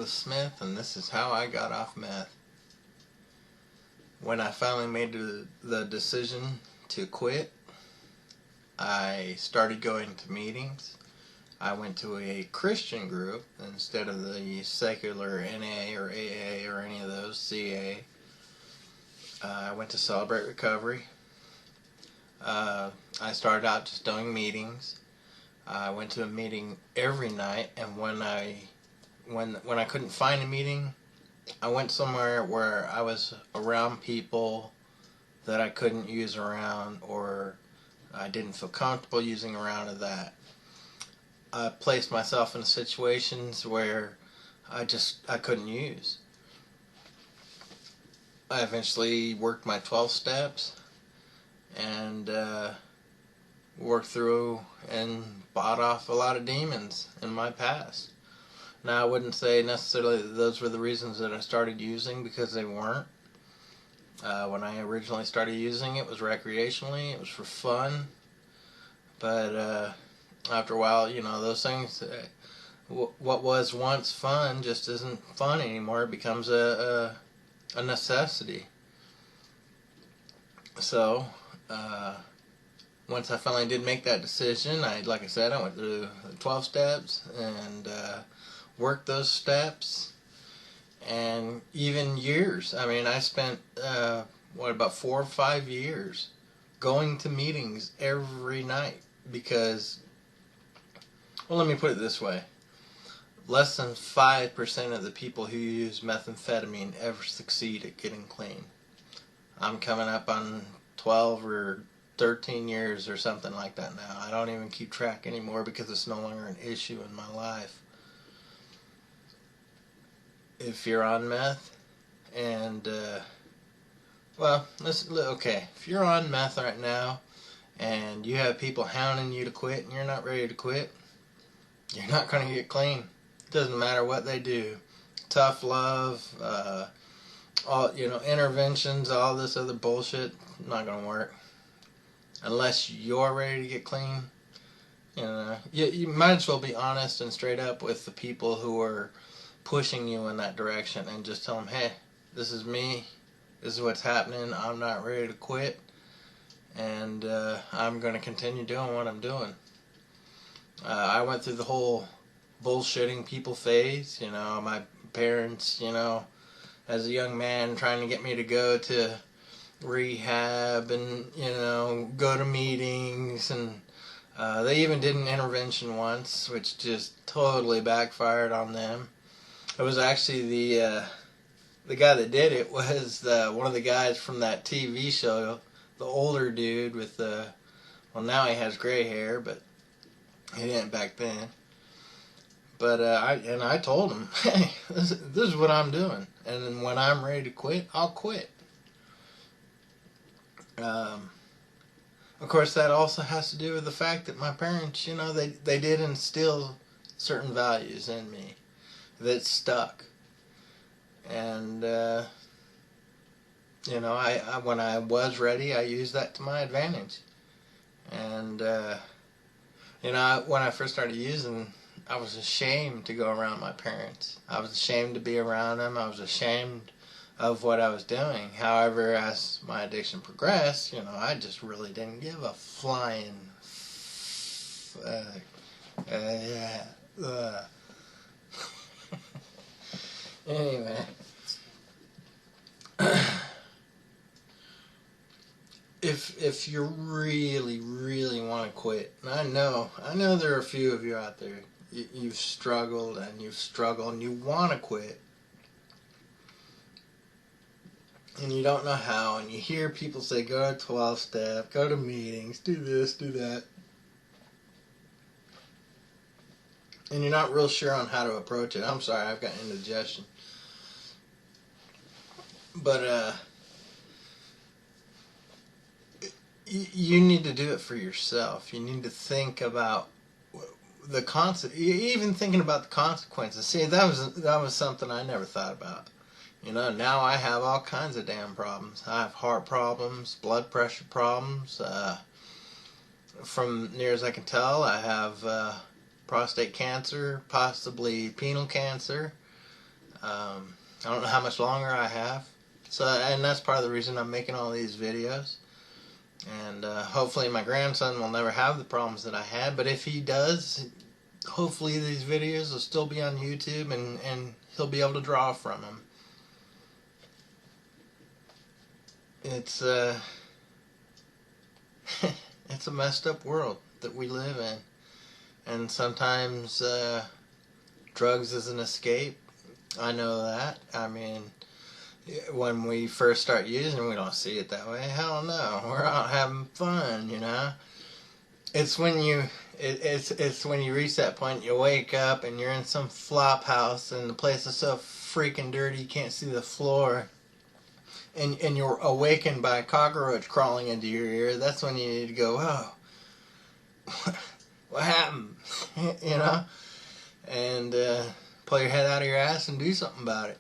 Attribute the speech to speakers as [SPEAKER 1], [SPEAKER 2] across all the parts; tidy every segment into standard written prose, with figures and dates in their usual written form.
[SPEAKER 1] Smith, and this is how I got off meth. When I finally made the decision to quit, I started going to meetings. I went to a Christian group instead of the secular NA or AA or any of those, CA. I went to Celebrate Recovery. I started out just doing meetings. I went to a meeting every night, and when I couldn't find a meeting, I went somewhere where I was around people that I couldn't use around, or I didn't feel comfortable using around of that. I placed myself in situations where I couldn't use. I eventually worked my 12 steps and worked through and bought off a lot of demons in my past. Now, I wouldn't say necessarily that those were the reasons that I started using, because they weren't. When I originally started using, it was recreationally, it was for fun. But after a while, those things, what was once fun just isn't fun anymore. It becomes a necessity. So, once I finally did make that decision, like I said, I went through the 12 steps and worked those steps, and even years. I mean, I spent, about 4 or 5 years going to meetings every night because, well, let me put it this way. Less than 5% of the people who use methamphetamine ever succeed at getting clean. I'm coming up on 12 or 13 years or something like that now. I don't even keep track anymore because it's no longer an issue in my life. If you're on meth and, if you're on meth right now and you have people hounding you to quit and you're not ready to quit, you're not going to get clean. It doesn't matter what they do. Tough love, interventions, all this other bullshit, not going to work. Unless you're ready to get clean, you might as well be honest and straight up with the people who are pushing you in that direction and just tell them, hey, this is me, this is what's happening, I'm not ready to quit, and I'm going to continue doing what I'm doing. I went through the whole bullshitting people phase. My parents, as a young man, trying to get me to go to rehab and, go to meetings, and they even did an intervention once, which just totally backfired on them. It was actually the guy that did it was one of the guys from that TV show, the older dude with now he has gray hair, but he didn't back then. But I told him, hey, this is what I'm doing, and then when I'm ready to quit, I'll quit. Of course, that also has to do with the fact that my parents, they did instill certain values in me that stuck. And, when I was ready, I used that to my advantage. And, when I first started using, I was ashamed to go around my parents. I was ashamed to be around them. I was ashamed of what I was doing. However, as my addiction progressed, I just really didn't give a flying Anyway. If you really, really want to quit, and I know there are a few of you out there, you've struggled and you want to quit, and you don't know how, and you hear people say, go to 12-step, go to meetings, do this, do that, and you're not real sure on how to approach it. I'm sorry, I've got indigestion. But, you need to do it for yourself. You need to think about even thinking about the consequences. See, that was something I never thought about. Now I have all kinds of damn problems. I have heart problems, blood pressure problems. From near as I can tell, I have prostate cancer, possibly penile cancer. I have a I don't know how much longer I have. So, and that's part of the reason I'm making all these videos. And hopefully my grandson will never have the problems that I had. But if he does, hopefully these videos will still be on YouTube and he'll be able to draw from them. It's it's a messed up world that we live in. And sometimes drugs is an escape. I know that. I mean, when we first start using, we don't see it that way. Hell no, we're out having fun, you know. It's when you it's when you reach that point, you wake up and you're in some flop house and the place is so freaking dirty you can't see the floor, and you're awakened by a cockroach crawling into your ear. That's when you need to go, oh, what happened? You know, and pull your head out of your ass and do something about it.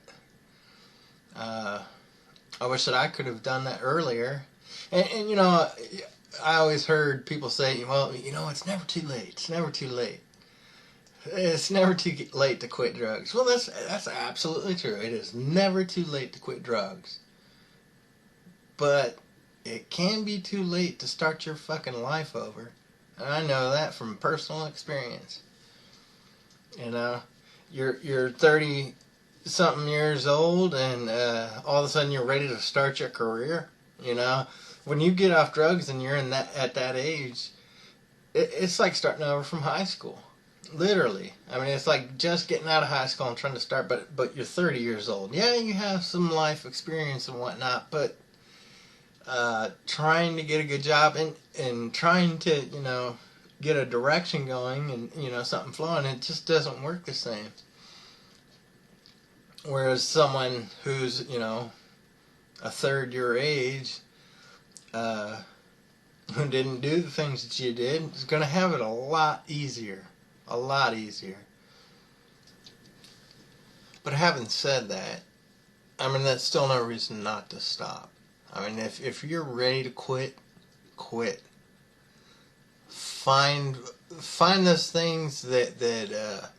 [SPEAKER 1] I wish that I could have done that earlier. And you know, I always heard people say, well, you know, it's never too late. It's never too late. It's never too late to quit drugs. Well, that's absolutely true. It is never too late to quit drugs. But it can be too late to start your fucking life over. And I know that from personal experience. You know, you're 30 something years old and all of a sudden you're ready to start your career. You know, when you get off drugs and you're at that age, it's like starting over from high school. Literally. I mean, it's like just getting out of high school and trying to start, but you're 30 years old. Yeah, you have some life experience and whatnot, but trying to get a good job and trying to, you know, get a direction going and, you know, something flowing, it just doesn't work the same. Whereas someone who's, you know, a third your age, who didn't do the things that you did, is going to have it a lot easier. A lot easier. But having said that, I mean, that's still no reason not to stop. I mean, if you're ready to quit, quit. Find those things that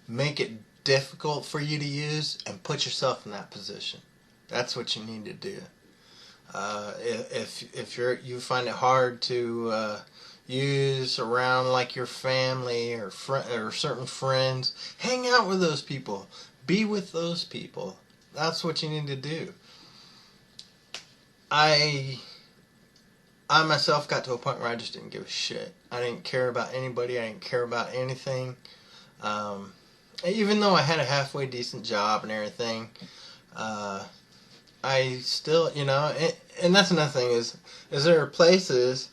[SPEAKER 1] make it difficult for you to use and put yourself in that position. That's what you need to do. If you find it hard to use around like your family or certain friends, hang out with those people. Be with those people. That's what you need to do. I myself got to a point where I just didn't give a shit. I didn't care about anybody. I didn't care about anything. Even though I had a halfway decent job and everything, I still, you know, and that's another thing is there are places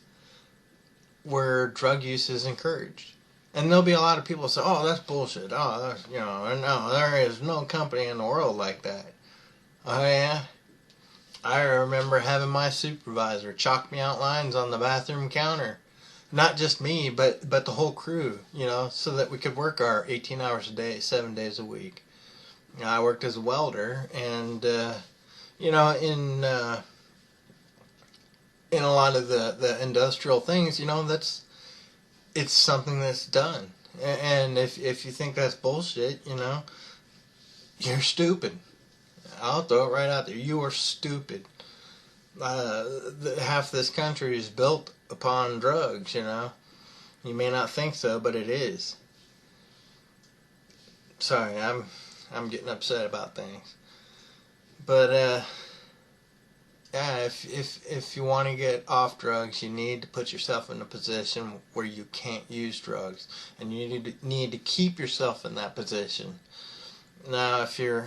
[SPEAKER 1] where drug use is encouraged. And there'll be a lot of people say, oh, that's bullshit. Oh, that's, you know, no, there is no company in the world like that. Oh, yeah? I remember having my supervisor chalk me out lines on the bathroom counter. Not just me, but the whole crew, you know, so that we could work our 18 hours a day, 7 days a week. You know, I worked as a welder, and, you know, in a lot of the industrial things, you know, it's something that's done. And if you think that's bullshit, you know, you're stupid. I'll throw it right out there. You are stupid. Half this country is built upon drugs, you know. You may not think so, but it is. Sorry, I'm getting upset about things. But yeah, if you want to get off drugs, you need to put yourself in a position where you can't use drugs, and you need to keep yourself in that position. Now, if you're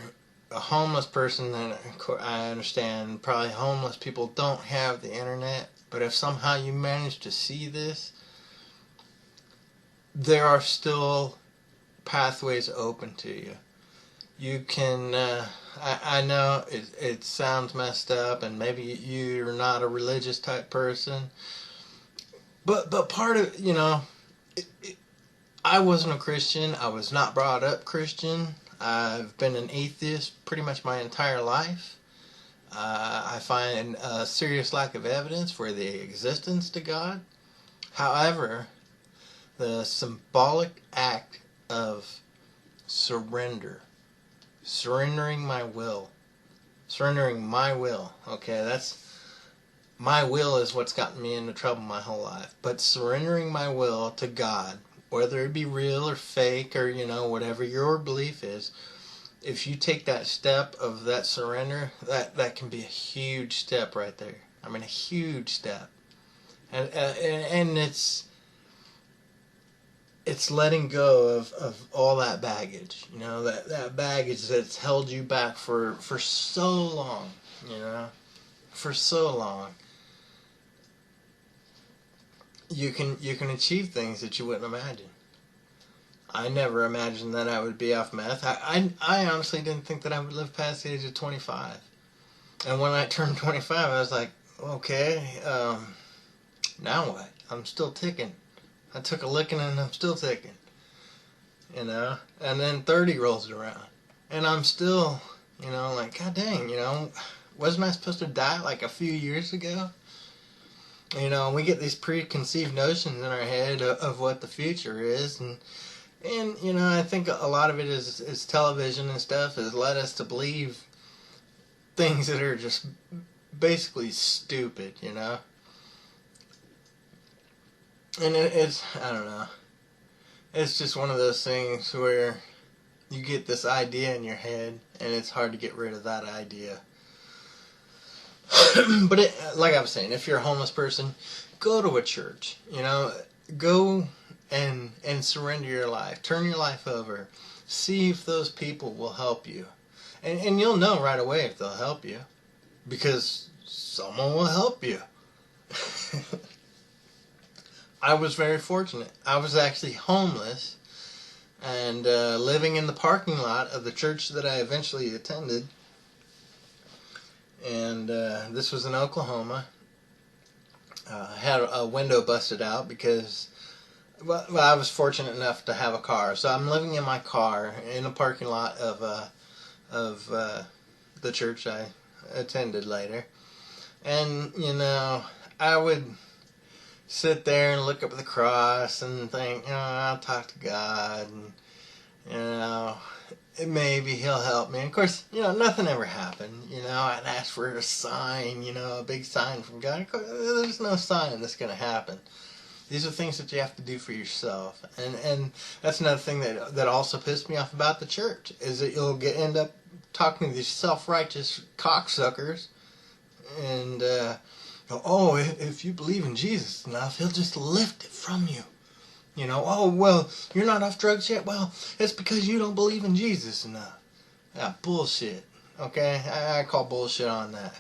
[SPEAKER 1] a homeless person, then I understand probably homeless people don't have the internet, but if somehow you manage to see this, there are still pathways open to you. You can, I know it sounds messed up, and maybe you're not a religious type person, but part of, you know, I wasn't a Christian. I was not brought up Christian. I've been an atheist pretty much my entire life. I find a serious lack of evidence for the existence to God. However, the symbolic act of surrender Surrendering my will. Surrendering my will. Okay, my will is what's gotten me into trouble my whole life. But surrendering my will to God, whether it be real or fake or, whatever your belief is, if you take that step of that surrender, that can be a huge step right there. I mean, a huge step. And it's letting go of all that baggage, that baggage that's held you back for so long, for so long. You can achieve things that you wouldn't imagine. I never imagined that I would be off meth. I honestly didn't think that I would live past the age of 25. And when I turned 25, I was like, okay, now what? I'm still ticking. I took a licking and I'm still ticking. And then 30 rolls around. And I'm still, like, God dang, wasn't I supposed to die like a few years ago? We get these preconceived notions in our head of what the future is. And I think a lot of it is television and stuff has led us to believe things that are just basically stupid, And it's, I don't know. It's just one of those things where you get this idea in your head and it's hard to get rid of that idea. But like I was saying, if you're a homeless person, go to a church, go and surrender your life. Turn your life over. See if those people will help you. And you'll know right away if they'll help you. Because someone will help you. I was very fortunate. I was actually homeless and living in the parking lot of the church that I eventually attended. And this was in Oklahoma. I had a window busted out because I was fortunate enough to have a car. So I'm living in my car in a parking lot of the church I attended later. And, I would sit there and look up at the cross and think, I'll talk to God and, maybe he'll help me. And of course, nothing ever happened. I'd ask for a sign, a big sign from God. Of course, there's no sign that's going to happen. These are things that you have to do for yourself. And that's another thing that also pissed me off about the church, is that you'll end up talking to these self-righteous cocksuckers and, if you believe in Jesus enough, he'll just lift it from you. Well, you're not off drugs yet? Well, it's because you don't believe in Jesus enough. Yeah, bullshit. Okay? I call bullshit on that.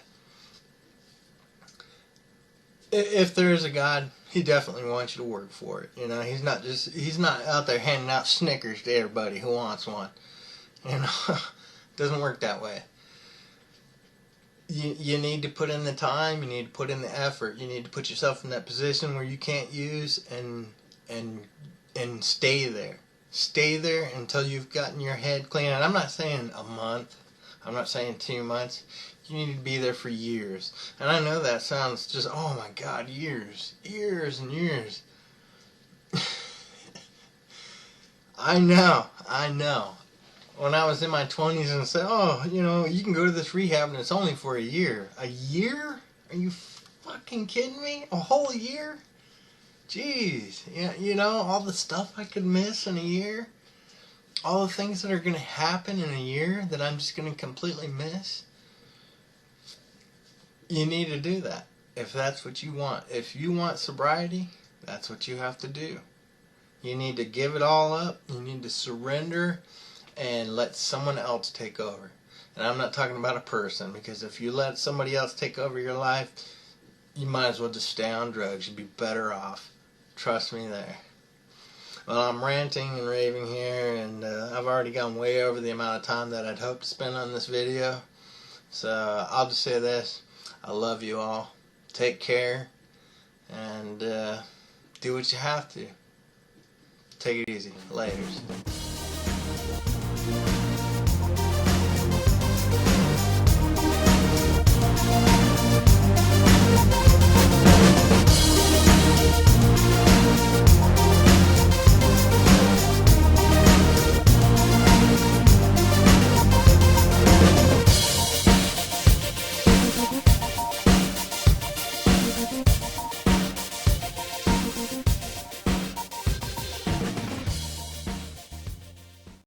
[SPEAKER 1] If there is a God, he definitely wants you to work for it. He's not out there handing out Snickers to everybody who wants one. It doesn't work that way. You need to put in the time, you need to put in the effort, you need to put yourself in that position where you can't use and stay there. Stay there until you've gotten your head clean. And I'm not saying a month, I'm not saying 2 months. You need to be there for years. And I know that sounds just, oh my God, years and years. I know. When I was in my 20s and said, you can go to this rehab and it's only for a year. A year? Are you fucking kidding me? A whole year? Jeez. Yeah, all the stuff I could miss in a year. All the things that are going to happen in a year that I'm just going to completely miss. You need to do that if that's what you want. If you want sobriety, that's what you have to do. You need to give it all up. You need to surrender and let someone else take over. And I'm not talking about a person, because if you let somebody else take over your life, you might as well just stay on drugs. You'd be better off. Trust me there. Well, I'm ranting and raving here, and I've already gone way over the amount of time that I'd hoped to spend on this video. So I'll just say this. I love you all. Take care, and do what you have to. Take it easy. Laters.